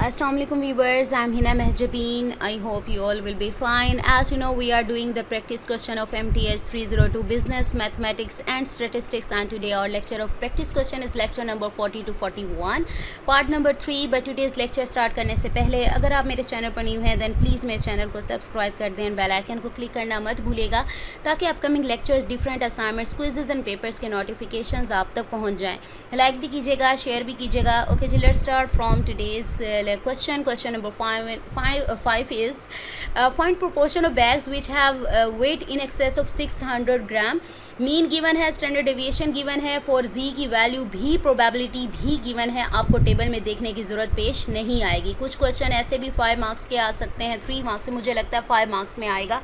Assalamualaikum viewers, I'm Hina Mehjabeen. I hope you all will be fine. As you know, we are doing the practice question of MTH 302 Business, Mathematics and Statistics, and today our lecture of practice question is lecture number 40 to 41, part number 3. But today's lecture start करने से पहले अगर आप मेरे channel पर new हैं then please मेरे channel को सब्सक्राइब कर दें, बेल आइकन को क्लिक करना मत भूलिएगा ताकि upcoming lectures, different assignments, quizzes and papers के नोटिफिकेशंस आप तक पहुंच जाएं. लाइक भी कीजिएगा, शेयर भी कीजिएगा. ओके जी, let's start from today's question number 5 is find proportion of bags which have weight in excess of 600 gram. Mean given है, स्टैंडर्ड डेविएशन गिवन है, फॉर जी की वैल्यू भी, प्रोबेबिलिटी भी गिवन है. आपको टेबल में देखने की ज़रूरत पेश नहीं आएगी. कुछ क्वेश्चन ऐसे भी 5 मार्क्स के आ सकते हैं, 3 मार्क्स से मुझे लगता है 5 मार्क्स में आएगा.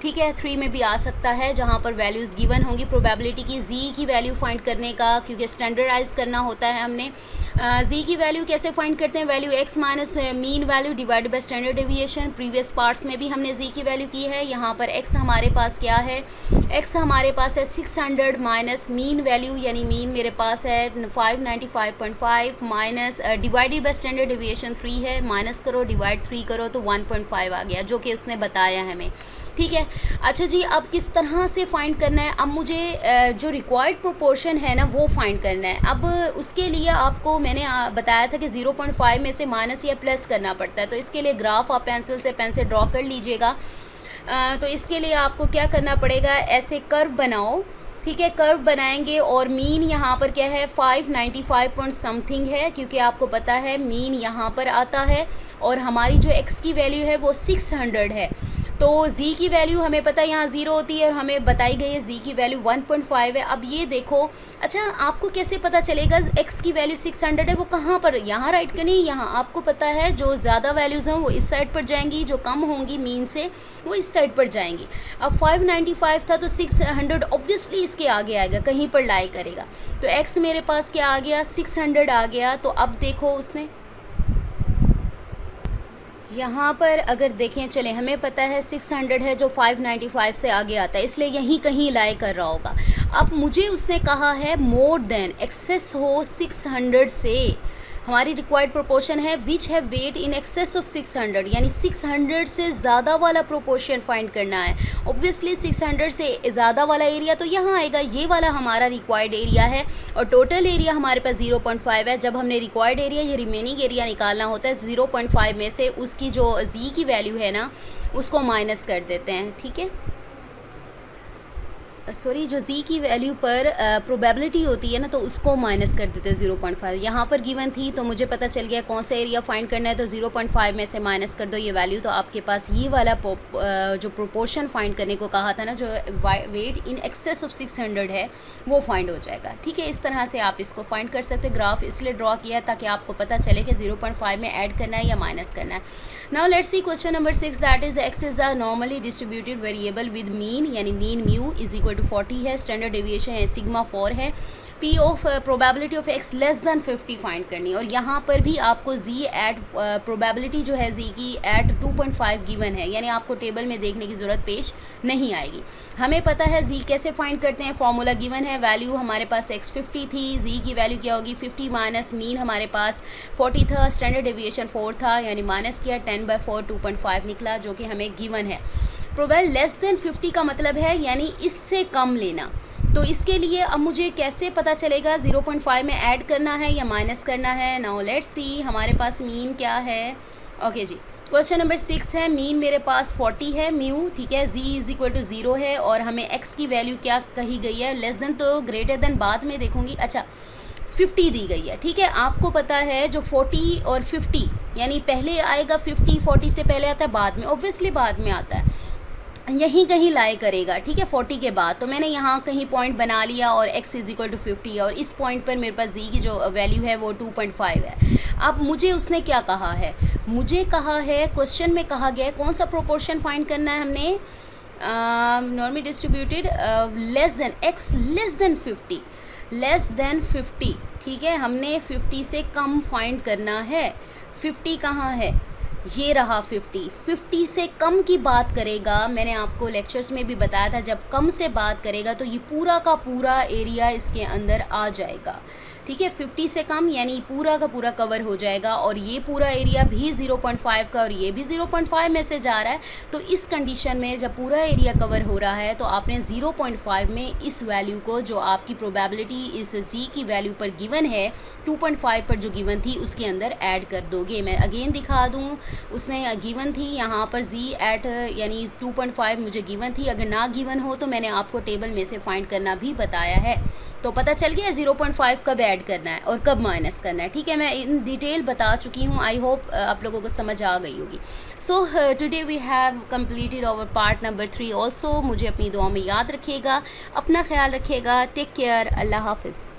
ठीक है, 3 में भी आ सकता है जहाँ पर वैल्यूज़ गिवन होंगी प्रोबेबिलिटी की. जी की वैल्यू फाइंड करने का, क्योंकि स्टैंडर्डाइज करना होता है हमने. जी की वैल्यू कैसे फाइंड करते हैं? Value x minus mean value divided by standard deviation. Previous parts में भी हमने जी की वैल्यू की है. यहाँ पर एक्स हमारे पास क्या है? एक्स हमारे पास है 600 माइनस मीन वैल्यू, यानी मीन मेरे पास है 595.5 minus divided by standard deviation 3 है. माइनस करो, डिवाइड 3 करो तो 1.5 आ गया, जो कि उसने बताया हमें. ठीक है. अच्छा जी, अब किस तरह से फाइंड करना है? अब मुझे जो रिक्वायर्ड प्रोपोर्शन है ना वो फाइंड करना है. अब उसके लिए आपको मैंने बताया था कि 0.5 में से माइनस या प्लस करना पड़ता है. तो इसके लिए ग्राफ आप पेंसिल से ड्रॉ कर लीजिएगा. तो इसके लिए आपको क्या करना पड़ेगा? ऐसे कर्व बनाओ. ठीक है, कर्व बनाएंगे और मीन यहाँ पर क्या है? 595 पॉइंट समथिंग है, क्योंकि आपको पता है मीन यहाँ पर आता है और हमारी जो एक्स की वैल्यू है वो 600 है. तो जी की वैल्यू हमें पता है यहाँ 0 होती है और हमें बताई गई है जी की वैल्यू 1.5 है. अब ये देखो, अच्छा आपको कैसे पता चलेगा एक्स की वैल्यू 600 है? वो कहाँ पर, यहाँ राइट का नहीं, यहाँ आपको पता है जो ज़्यादा वैल्यूज़ हैं वो इस साइड पर जाएंगी, जो कम होंगी मीन से वो इस साइड पर जाएंगी. अब 595 था तो 600 ऑब्वियसली इसके आगे आएगा, कहीं पर लाई करेगा. तो एक्स मेरे पास क्या आ गया? 600 आ गया. तो अब देखो उसने यहाँ पर अगर देखें, चले हमें पता है 600 है जो 595 से आगे आता है, इसलिए यहीं कहीं लाई कर रहा होगा. अब मुझे उसने कहा है मोर देन, एक्सेस हो 600 से. हमारी रिक्वायर्ड प्रोपोर्शन है विच है वेट इन एक्सेस ऑफ 600, यानी 600 से ज़्यादा वाला प्रोपोर्शन फाइंड करना है. ऑब्वियसली 600 से ज़्यादा वाला एरिया तो यहाँ आएगा, ये वाला हमारा रिक्वायर्ड एरिया है और टोटल एरिया हमारे पास 0.5 है. जब हमने रिक्वायर्ड एरिया या रिमेनिंग एरिया निकालना होता है 0.5 में से उसकी जो जी की वैल्यू है ना उसको माइनस कर देते हैं. ठीक है, सॉरी, जो जी की वैल्यू पर प्रोबेबिलिटी होती है ना तो उसको माइनस कर देते हैं 0.5. यहाँ पर गिवन थी तो मुझे पता चल गया कौन सा एरिया फाइंड करना है. तो 0.5 में से माइनस कर दो ये वैल्यू, तो आपके पास ये वाला जो प्रोपोर्शन फाइंड करने को कहा था ना, जो वेट इन एक्सेस ऑफ 600 है वो फाइंड हो जाएगा. ठीक है, इस तरह से आप इसको फाइंड कर सकते. ग्राफ इसलिए ड्रॉ किया है ताकि आपको पता चले कि 0.5 में ऐड करना है या माइनस करना है. Now let's see question number 6, that is X is a normally distributed variable with mean, यानी mean mu is equal to 40 है. स्टैंडर्ड डेविएशन है सिग्मा 4 है. P of probability of X less than 50 find करनी है. और यहाँ पर भी आपको जी एट प्रोबेबिलिटी जो है जी की एट 2.5 गिवन है, यानी आपको टेबल में देखने की ज़रूरत पेश नहीं आएगी. हमें पता है जी कैसे फाइंड करते हैं, फॉर्मूला गिवन है. वैल्यू हमारे पास एक्स 50 थी, जी की वैल्यू क्या होगी? 50 माइनस मीन हमारे पास 40 था, स्टैंडर्ड डेविएशन 4 था, यानी माइनस किया 10/4 2.5 निकला, जो कि हमें गिवन है. प्रोबेबल लेस देन 50 का मतलब है यानी इससे कम लेना. तो इसके लिए अब मुझे कैसे पता चलेगा 0.5 में ऐड करना है या माइनस करना है? नाउ लेट्स सी, हमारे पास मीन क्या है? ओके जी, क्वेश्चन नंबर 6 है. मीन मेरे पास 40 है म्यू. ठीक है, जी इज इक्वल टू 0 है और हमें एक्स की वैल्यू क्या कही गई है? लेस देन तो ग्रेटर देन बाद में देखूंगी. अच्छा, 50 दी गई है. ठीक है, आपको पता है जो 40 और 50 यानी पहले आएगा 50, 40 से पहले आता है, बाद में ऑब्वियसली बाद में आता है, यहीं कहीं लाई करेगा. ठीक है, 40 के बाद. तो मैंने यहाँ कहीं पॉइंट बना लिया और x इज इक्वल टू 50 है और इस पॉइंट पर मेरे पास z की जो वैल्यू है वो 2.5 है. अब मुझे उसने क्या कहा है? मुझे कहा है, क्वेश्चन में कहा गया है कौन सा प्रोपोर्शन फाइंड करना है हमने? Normally distributed less than x less than 50, less than 50. ठीक है, हमने 50 से कम फाइंड करना है. 50 कहाँ है? ये रहा 50. 50 से कम की बात करेगा. मैंने आपको लेक्चर्स में भी बताया था जब कम से बात करेगा तो ये पूरा का पूरा एरिया इसके अंदर आ जाएगा. ठीक है। 50 से कम यानी पूरा का पूरा कवर हो जाएगा, और ये पूरा एरिया भी 0.5 का और ये भी 0.5 में से जा रहा है। तो इस कंडीशन में जब पूरा एरिया कवर हो रहा है तो आपने 0.5 में इस वैल्यू को, जो आपकी प्रोबेबिलिटी इस जी की वैल्यू पर गिवन है 2.5 पर जो गिवन थी, उसके अंदर ऐड कर दोगे। मैं अगेन दिखा दूँ, उसने गिवन थी यहाँ पर जी एट यानी 2.5 मुझे गिवन थी। अगर ना गिवन हो तो मैंने आपको टेबल में से फाइंड करना भी बताया है, तो पता चल गया 0.5 कब ऐड करना है और कब माइनस करना है। ठीक है, मैं इन डिटेल बता चुकी हूँ। आई होप आप लोगों को समझ आ गई होगी। So today we have completed our part number 3 also. मुझे अपनी दुआ में याद रखिएगा, अपना ख्याल रखिएगा। टेक केयर, अल्लाह हाफिज़।